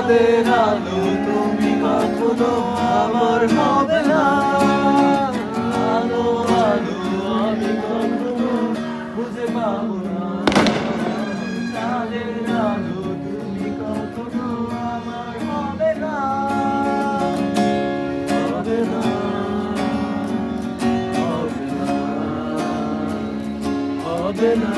চাঁদের আলো তুমি কখনো আমার হবে না। আলো আলো আমি কখনো খুঁজে পাবো না। চাঁদের আলো তুমি কখনো আমার হবে না, হবে না, হবে না, হবে না।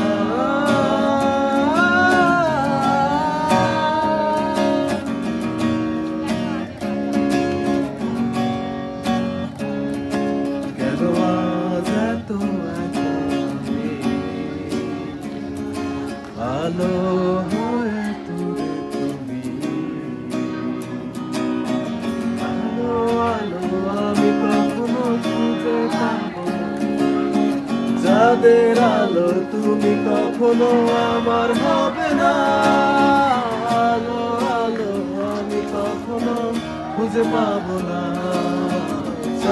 আলো হয়ে দূরে তুমি, আলো আলো আমি কখনো খুঁজে পাবো না। চাঁদের আলো তুমি কখনো আমার হবে না। আলো আলো আমি কখনো খুঁজে পাবো না।